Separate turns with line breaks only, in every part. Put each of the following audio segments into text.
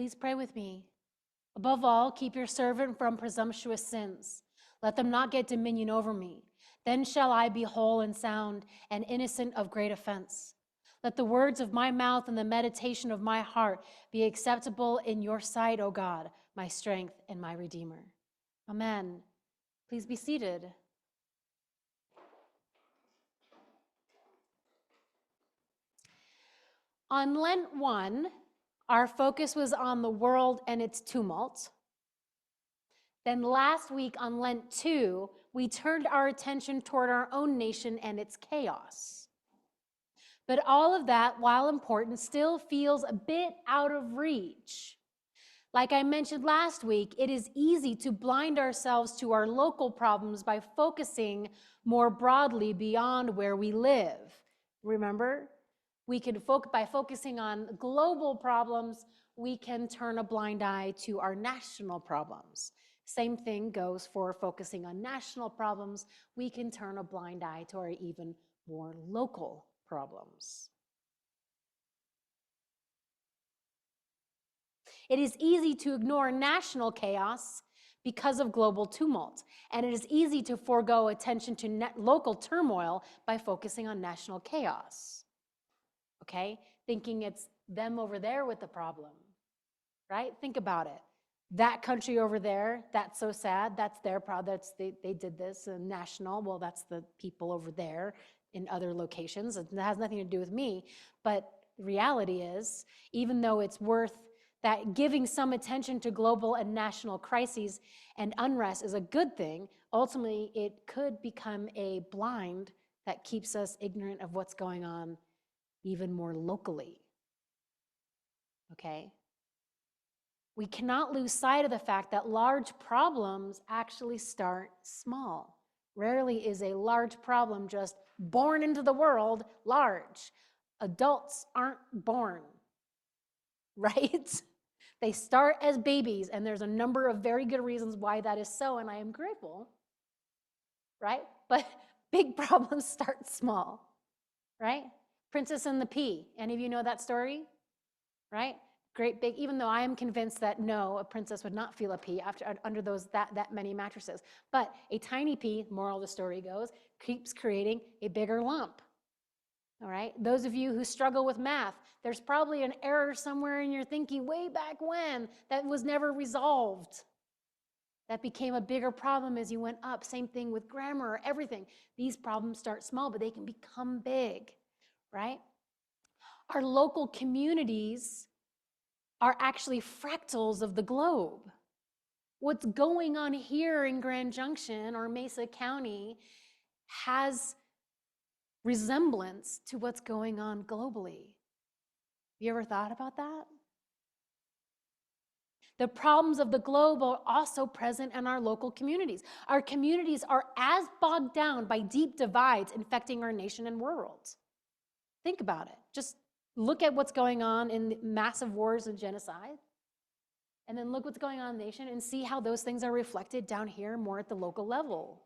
Please pray with me. Above all, keep your servant from presumptuous sins. Let them not get dominion over me. Then shall I be whole and sound and innocent of great offense. Let the words of my mouth and the meditation of my heart be acceptable in your sight, O God, my strength and my Redeemer. Amen. Please be seated. On Lent 1, our focus was on the world and its tumult. Then last week on Lent 2, we turned our attention toward our own nation and its chaos. But all of that, while important, still feels a bit out of reach. Like I mentioned last week, it is easy to blind ourselves to our local problems by focusing more broadly beyond where we live. Remember? We can by focusing on global problems, we can turn a blind eye to our national problems. Same thing goes for focusing on national problems. We can turn a blind eye to our even more local problems. It is easy to ignore national chaos because of global tumult, and it is easy to forego attention to local turmoil by focusing on national chaos. Okay? Thinking it's them over there with the problem, right? Think about it. That country over there, that's so sad, that's their problem, they did this, and national, well, that's the people over there in other locations. It has nothing to do with me, but the reality is, even though it's worth that giving some attention to global and national crises and unrest is a good thing, ultimately it could become a blind that keeps us ignorant of what's going on even more locally. Okay? We cannot lose sight of the fact that large problems actually start small. Rarely is a large problem just born into the world large. Adults aren't born, right? They start as babies, and there's a number of very good reasons why that is so, and I am grateful, right? But big problems start small, right? Princess and the Pea. Any of you know that story? Right? Great big, even though I am convinced that no, a princess would not feel a pea under those that many mattresses. But a tiny pea, moral of the story goes, keeps creating a bigger lump. All right? Those of you who struggle with math, there's probably an error somewhere in your thinking way back when that was never resolved. That became a bigger problem as you went up. Same thing with grammar or everything. These problems start small, but they can become big, right? Our local communities are actually fractals of the globe. What's going on here in Grand Junction or Mesa County has resemblance to what's going on globally. You ever thought about that? The problems of the globe are also present in our local communities. Our communities are as bogged down by deep divides infecting our nation and world. Think about it. Just look at what's going on in massive wars and genocide, and then look what's going on in the nation and see how those things are reflected down here more at the local level.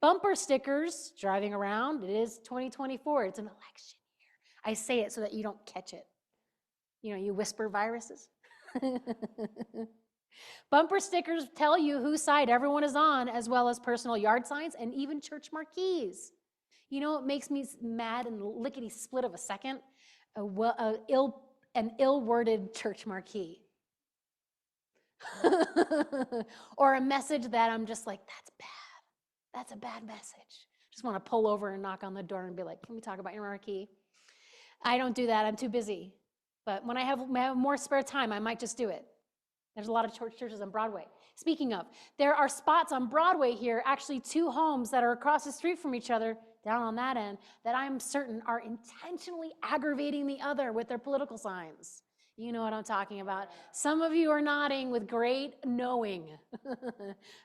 Bumper stickers driving around, it is 2024, it's an election year. I say it so that you don't catch it. You know, you whisper viruses. Bumper stickers tell you whose side everyone is on, as well as personal yard signs and even church marquees. You know what makes me mad in the lickety split of a second? An ill-worded church marquee. Or a message that I'm just like, that's bad. That's a bad message. Just want to pull over and knock on the door and be like, can we talk about your marquee? I don't do that. I'm too busy. But when I have more spare time, I might just do it. There's a lot of churches on Broadway. Speaking of, there are spots on Broadway here, actually 2 homes that are across the street from each other, down on that end, that I'm certain are intentionally aggravating the other with their political signs. You know what I'm talking about. Some of you are nodding with great knowing.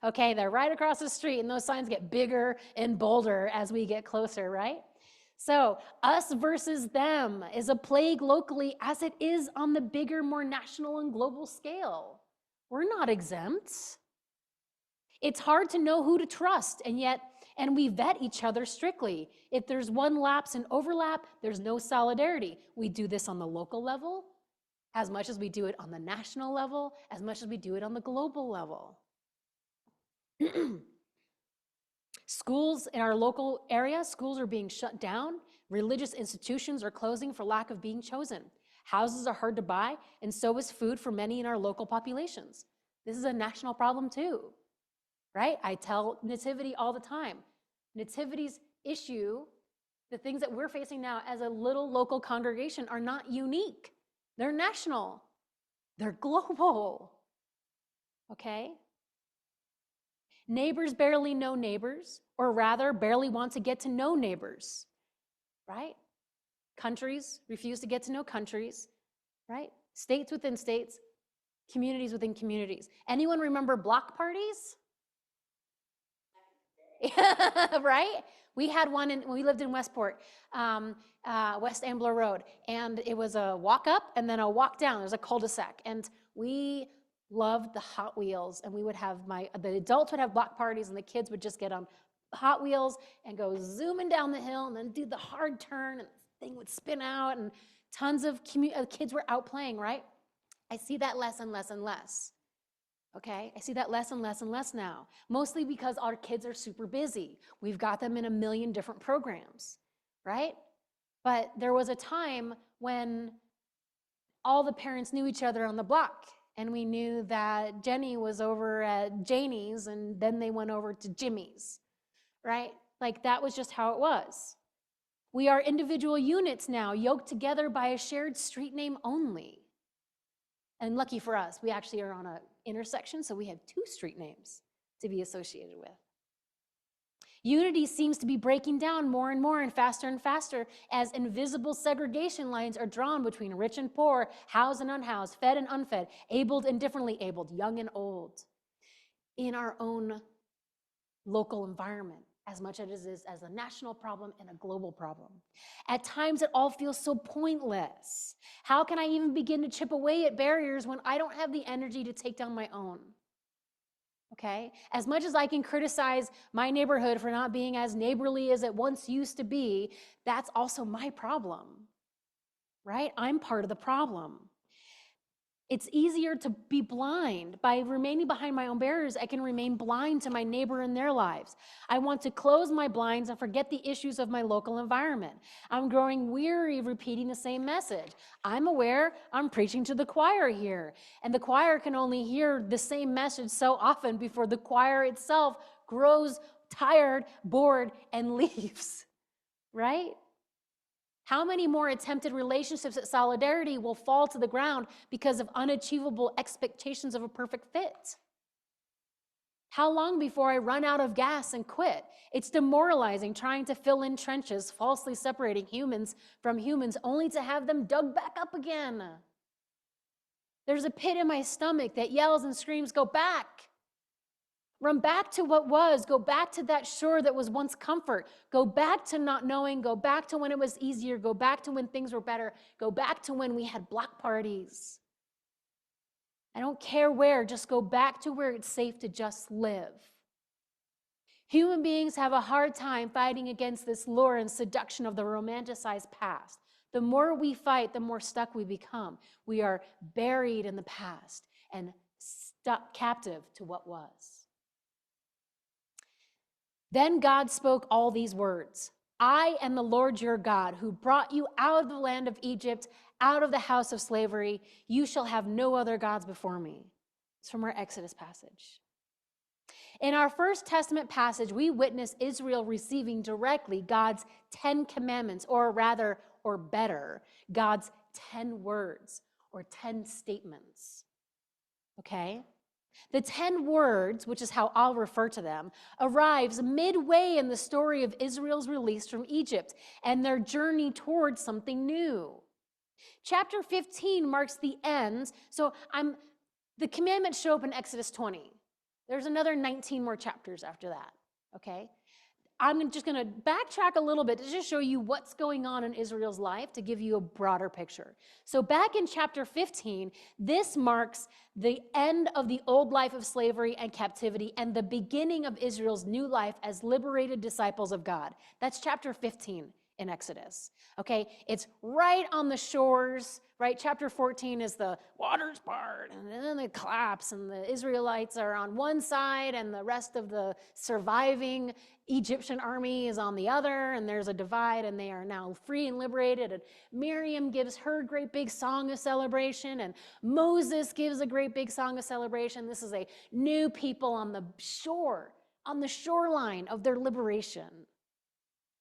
Okay, they're right across the street, and those signs get bigger and bolder as we get closer, right? So, us versus them is a plague locally as it is on the bigger, more national and global scale. We're not exempt. It's hard to know who to trust, and we vet each other strictly. If there's one lapse and overlap, there's no solidarity. We do this on the local level, as much as we do it on the national level, as much as we do it on the global level. Schools in our local area, schools are being shut down. Religious institutions are closing for lack of being chosen. Houses are hard to buy, and so is food for many in our local populations. This is a national problem too, right? I tell Nativity all the time. Nativity's issue, the things that we're facing now as a little local congregation, are not unique. They're national. They're global. Okay? Neighbors barely know neighbors, or rather, barely want to get to know neighbors, right? Countries refuse to get to know countries, right? States within states, communities within communities. Anyone remember block parties? Right? We had one when we lived in Westport, West Ambler Road, and it was a walk up and then a walk down. There's a cul-de-sac, and we loved the Hot Wheels, and we would have the adults would have block parties, and the kids would just get on Hot Wheels and go zooming down the hill, and then do the hard turn, and the thing would spin out, and tons of kids were out playing. Right? I see that less and less and less. Okay, I see that less and less and less now, mostly because our kids are super busy. We've got them in a million different programs, right? But there was a time when all the parents knew each other on the block, and we knew that Jenny was over at Janie's, and then they went over to Jimmy's, right? Like that was just how it was. We are individual units now, yoked together by a shared street name only. And lucky for us, we actually are on an intersection, so we have 2 street names to be associated with. Unity seems to be breaking down more and faster as invisible segregation lines are drawn between rich and poor, housed and unhoused, fed and unfed, abled and differently abled, young and old, in our own local environment, as much as it is as a national problem and a global problem. At times, it all feels so pointless. How can I even begin to chip away at barriers when I don't have the energy to take down my own? Okay? As much as I can criticize my neighborhood for not being as neighborly as it once used to be, that's also my problem, right? I'm part of the problem. It's easier to be blind. By remaining behind my own barriers, I can remain blind to my neighbor and their lives. I want to close my blinds and forget the issues of my local environment. I'm growing weary of repeating the same message. I'm aware I'm preaching to the choir here, and the choir can only hear the same message so often before the choir itself grows tired, bored, and leaves, right? How many more attempted relationships at Solidarity will fall to the ground because of unachievable expectations of a perfect fit? How long before I run out of gas and quit? It's demoralizing trying to fill in trenches, falsely separating humans from humans, only to have them dug back up again. There's a pit in my stomach that yells and screams, "Go back. Run back to what was. Go back to that shore that was once comfort. Go back to not knowing. Go back to when it was easier. Go back to when things were better. Go back to when we had block parties. I don't care where. Just go back to where it's safe to just live." Human beings have a hard time fighting against this lure and seduction of the romanticized past. The more we fight, the more stuck we become. We are buried in the past and stuck captive to what was. Then God spoke all these words. "I am the Lord your God, who brought you out of the land of Egypt, out of the house of slavery. You shall have no other gods before me." It's from our Exodus passage. In our First Testament passage, we witness Israel receiving directly God's 10 commandments, or better, God's 10 words or 10 statements. Okay? The 10 words, which is how I'll refer to them, arrives midway in the story of Israel's release from Egypt and their journey towards something new. Chapter 15 marks the end. So the commandments show up in Exodus 20. There's another 19 more chapters after that, okay? I'm just going to backtrack a little bit to just show you what's going on in Israel's life to give you a broader picture. So back in chapter 15, this marks the end of the old life of slavery and captivity and the beginning of Israel's new life as liberated disciples of God. That's chapter 15 in Exodus. Okay, it's right on the shores, right? Chapter 14 is the waters part, and then it collapse, and the Israelites are on one side, and the rest of the surviving Egyptian army is on the other, and there's a divide, and they are now free and liberated. And Miriam gives her great big song of celebration, and Moses gives a great big song of celebration. This is a new people on the shore, on the shoreline of their liberation,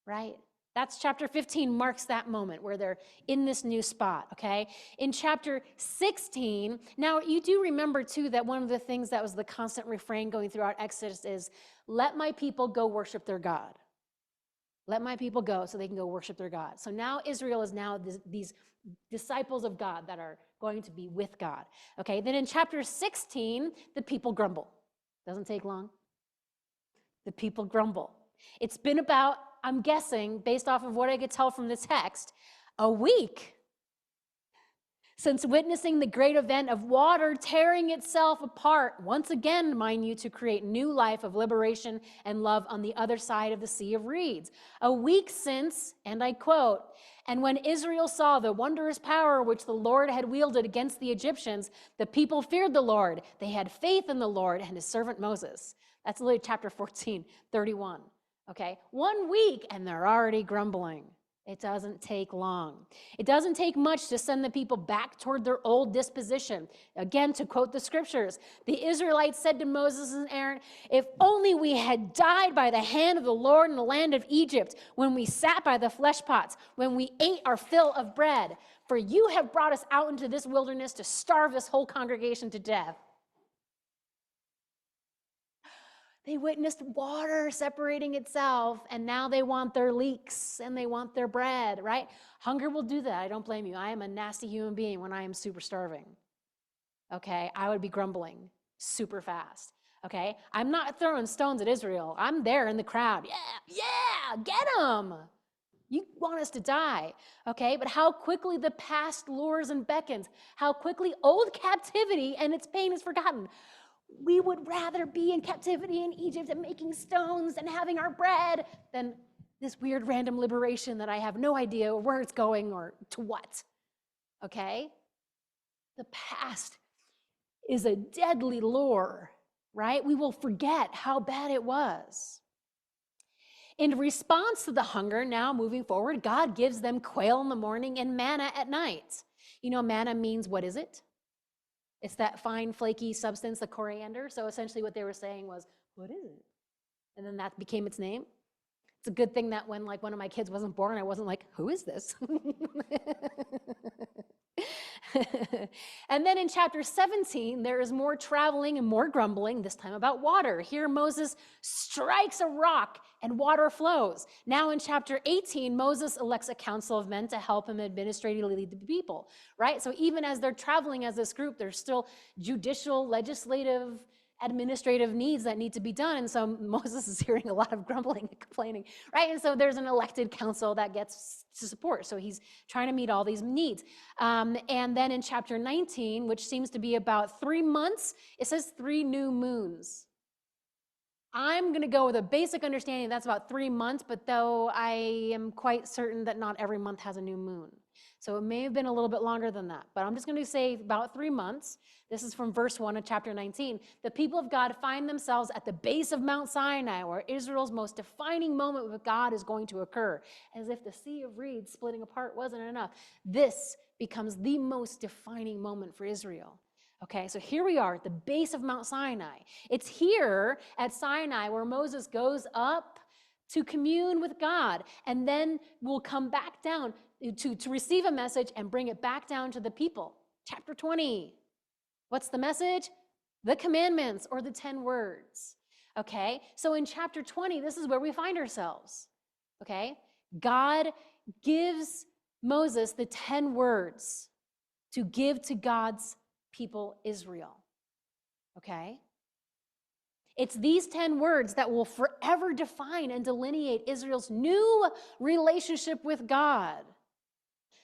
right? That's chapter 15 marks that moment where they're in this new spot, okay? In chapter 16, now you do remember too that one of the things that was the constant refrain going throughout Exodus is, let my people go worship their God. Let my people go so they can go worship their God. So now Israel is now these disciples of God that are going to be with God, okay? Then in chapter 16, the people grumble. Doesn't take long. The people grumble. It's been about, I'm guessing, based off of what I could tell from the text, a week since witnessing the great event of water tearing itself apart, once again, mind you, to create new life of liberation and love on the other side of the Sea of Reeds. A week since, and I quote, "And when Israel saw the wondrous power which the Lord had wielded against the Egyptians, the people feared the Lord. They had faith in the Lord and his servant Moses." That's literally chapter 14, 31. Okay, 1 week and they're already grumbling. It doesn't take long. It doesn't take much to send the people back toward their old disposition. Again, to quote the scriptures, the Israelites said to Moses and Aaron, "If only we had died by the hand of the Lord in the land of Egypt, when we sat by the flesh pots, when we ate our fill of bread. For you have brought us out into this wilderness to starve this whole congregation to death." They witnessed water separating itself, and now they want their leeks and they want their bread, right? Hunger will do that. I don't blame you. I am a nasty human being when I am super starving. Okay, I would be grumbling super fast. Okay, I'm not throwing stones at Israel. I'm there in the crowd. Yeah, get them. You want us to die, okay? But how quickly the past lures and beckons, how quickly old captivity and its pain is forgotten. We would rather be in captivity in Egypt and making stones and having our bread than this weird random liberation that I have no idea where it's going or to what, okay? The past is a deadly lure, right? We will forget how bad it was. In response to the hunger, now moving forward, God gives them quail in the morning and manna at night. You know, manna means, what is it? It's that fine, flaky substance, the coriander. So essentially what they were saying was, what is it? And then that became its name. It's a good thing that when like one of my kids wasn't born, I wasn't like, who is this? And then in chapter 17, there is more traveling and more grumbling, this time about water. Here Moses strikes a rock and water flows. Now in chapter 18, Moses elects a council of men to help him administratively lead the people, right? So even as they're traveling as this group, there's still judicial, legislative, administrative needs that need to be done. And so Moses is hearing a lot of grumbling and complaining, right? And so there's an elected council that gets to support. So he's trying to meet all these needs. And then in chapter 19, which seems to be about 3 months, it says 3 new moons. I'm going to go with a basic understanding that's about 3 months, but though I am quite certain that not every month has a new moon. So it may have been a little bit longer than that, but I'm just going to say about 3 months. This is from verse 1 of chapter 19. The people of God find themselves at the base of Mount Sinai, where Israel's most defining moment with God is going to occur. As if the Sea of Reeds splitting apart wasn't enough, this becomes the most defining moment for Israel. Okay, so here we are at the base of Mount Sinai. It's here at Sinai where Moses goes up to commune with God and then will come back down to receive a message and bring it back down to the people. Chapter 20. What's the message? The commandments, or the 10 words. Okay, so in chapter 20, this is where we find ourselves. Okay, God gives Moses the 10 words to give to God's people Israel. Okay? It's these 10 words that will forever define and delineate Israel's new relationship with God.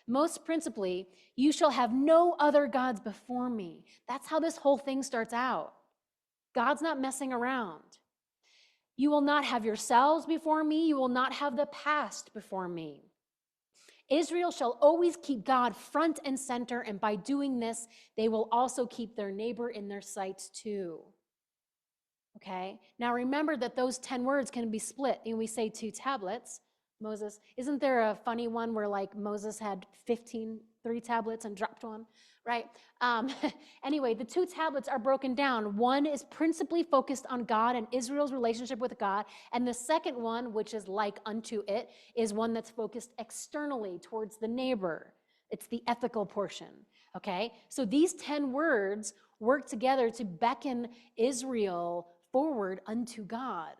Most principally, you shall have no other gods before me. That's how this whole thing starts out. God's not messing around. You will not have yourselves before me. You will not have the past before me. Israel shall always keep God front and center, and by doing this, they will also keep their neighbor in their sights too. Okay? Now remember that those 10 words can be split. And we say 2 tablets. Moses, isn't there a funny one where like Moses had 3 tablets and dropped one, right? Anyway, the 2 tablets are broken down. One is principally focused on God and Israel's relationship with God. And the second one, which is like unto it, is one that's focused externally towards the neighbor. It's the ethical portion, okay? So these 10 words work together to beckon Israel forward unto God,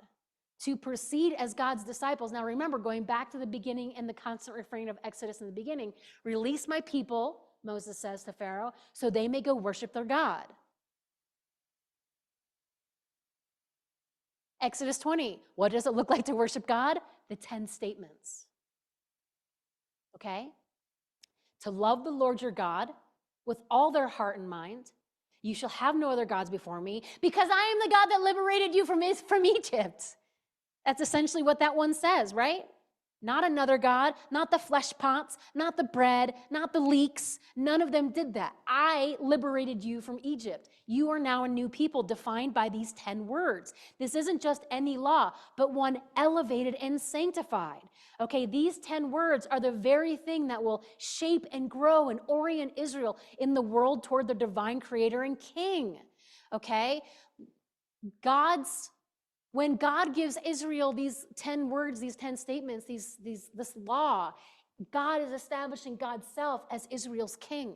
to proceed as God's disciples. Now remember, going back to the beginning and the constant refrain of Exodus in the beginning, release my people, Moses says to Pharaoh, so they may go worship their God. Exodus 20, what does it look like to worship God? The 10 statements. Okay? To love the Lord your God with all their heart and mind. You shall have no other gods before me, because I am the God that liberated you from Egypt. That's essentially what that one says, right? Not another God, not the flesh pots, not the bread, not the leeks. None of them did that. I liberated you from Egypt. You are now a new people defined by these 10 words. This isn't just any law, but one elevated and sanctified. Okay, these 10 words are the very thing that will shape and grow and orient Israel in the world toward the divine creator and king. Okay? When God gives Israel these 10 words, these 10 statements, this law, God is establishing God's self as Israel's king,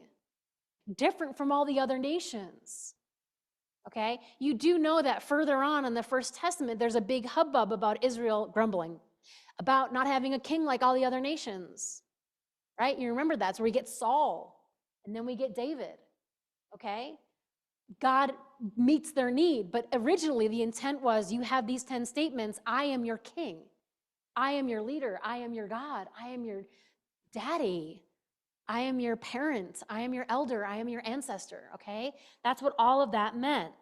different from all the other nations. Okay? You do know that further on in the First Testament, there's a big hubbub about Israel grumbling, about not having a king like all the other nations. Right? You remember that's where we get Saul, and then we get David. Okay? God meets their need, but originally the intent was you have these 10 statements. I am your king. I am your leader. I am your God. I am your daddy. I am your parent. I am your elder. I am your ancestor. Okay? That's what all of that meant.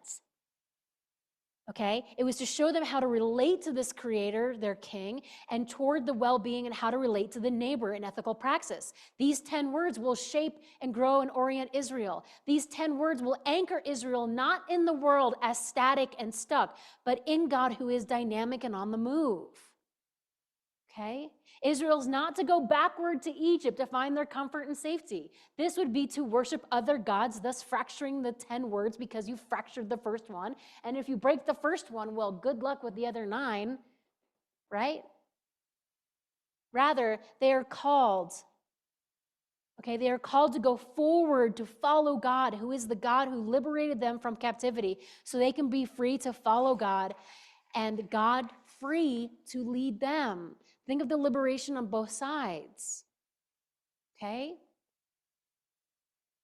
Okay? It was to show them how to relate to this creator, their king, and toward the well-being and how to relate to the neighbor in ethical praxis. These 10 words will shape and grow and orient Israel. These 10 words will anchor Israel not in the world as static and stuck, but in God who is dynamic and on the move. Okay? Israel's not to go backward to Egypt to find their comfort and safety. This would be to worship other gods, thus fracturing the 10 words because you fractured the first one. And if you break the first one, well, good luck with the other 9, right? Rather, they are called, okay, they are called to go forward to follow God, who is the God who liberated them from captivity, so they can be free to follow God and God free to lead them. Think of the liberation on both sides, okay?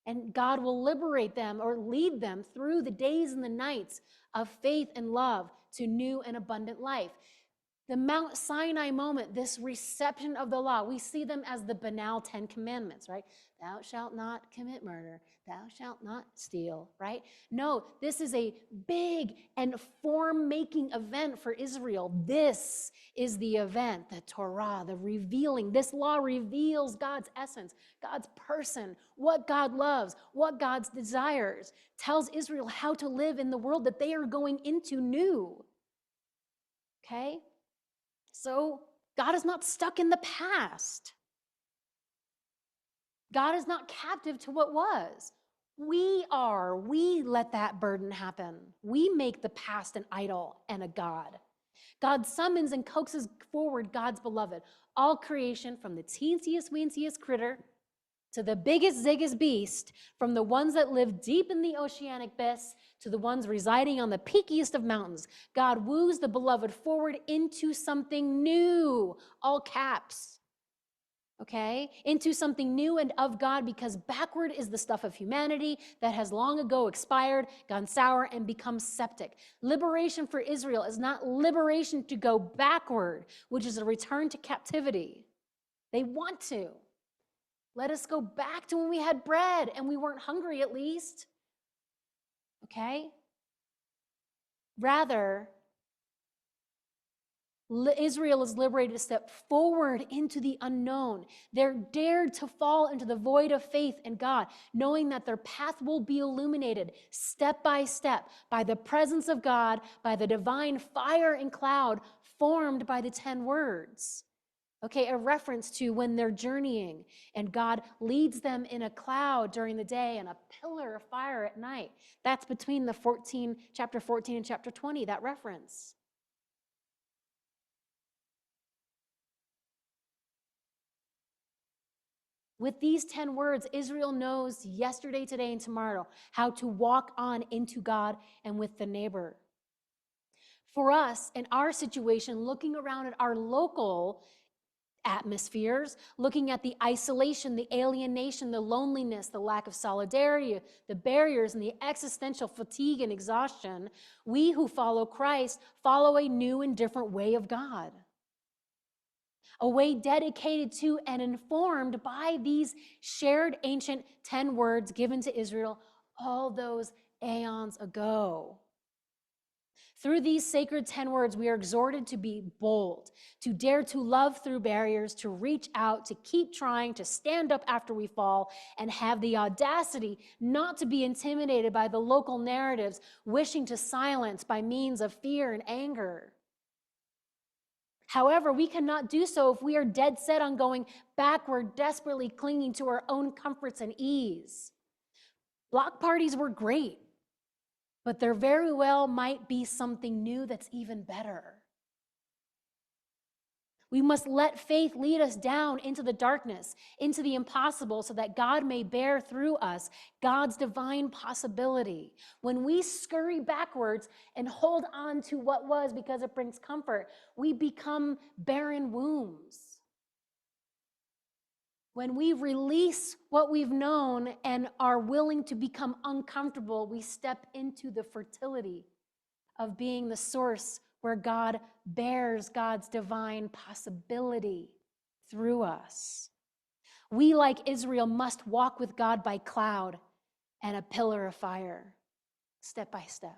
And God will liberate them or lead them through the days and the nights of faith and love to new and abundant life. The Mount Sinai moment, this reception of the law, we see them as the banal 10 commandments, right? Thou shalt not commit murder. Thou shalt not steal, right? No, this is a big and form-making event for Israel. This is the event, the Torah, the revealing. This law reveals God's essence, God's person, what God loves, what God desires, tells Israel how to live in the world that they are going into new. Okay? So God is not stuck in the past. God is not captive to what was. We are. We let that burden happen. We make the past an idol and a god. God summons and coaxes forward God's beloved. All creation, from the teensiest, weensiest critter to the biggest, ziggest beast, from the ones that live deep in the oceanic abyss to the ones residing on the peakiest of mountains. God woos the beloved forward into something new, all caps, okay? Into something new and of God, because backward is the stuff of humanity that has long ago expired, gone sour, and become septic. Liberation for Israel is not liberation to go backward, which is a return to captivity. They want to. Let us go back to when we had bread and we weren't hungry, at least. Okay? Rather, Israel is liberated to step forward into the unknown. They're dared to fall into the void of faith in God, knowing that their path will be illuminated step by step by the presence of God, by the divine fire and cloud formed by the 10 words. Okay, a reference to when they're journeying and God leads them in a cloud during the day and a pillar of fire at night. That's between chapter 14 and chapter 20, that reference. With these 10 words, Israel knows yesterday, today, and tomorrow how to walk on into God and with the neighbor. For us, in our situation, looking around at our local atmospheres, looking at the isolation, the alienation, the loneliness, the lack of solidarity, the barriers, and the existential fatigue and exhaustion, we who follow Christ follow a new and different way of God. A way dedicated to and informed by these shared ancient 10 words given to Israel all those aeons ago. Through these sacred 10 words, we are exhorted to be bold, to dare to love through barriers, to reach out, to keep trying, to stand up after we fall, and have the audacity not to be intimidated by the local narratives, wishing to silence by means of fear and anger. However, we cannot do so if we are dead set on going backward, desperately clinging to our own comforts and ease. Block parties were great, but there very well might be something new that's even better. We must let faith lead us down into the darkness, into the impossible, so that God may bear through us God's divine possibility. When we scurry backwards and hold on to what was because it brings comfort, we become barren wombs. When we release what we've known and are willing to become uncomfortable, we step into the fertility of being the source where God bears God's divine possibility through us. We, like Israel, must walk with God by cloud and a pillar of fire, step by step.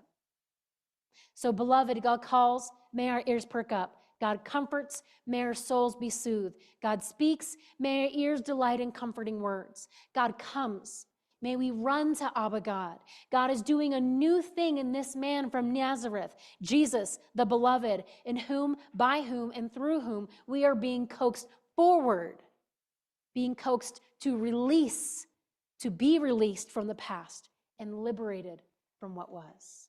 So, beloved, God calls, may our ears perk up. God comforts, may our souls be soothed. God speaks, may our ears delight in comforting words. God comes, may we run to Abba God. God is doing a new thing in this man from Nazareth, Jesus, the beloved, in whom, by whom, and through whom we are being coaxed forward, being coaxed to release, to be released from the past and liberated from what was.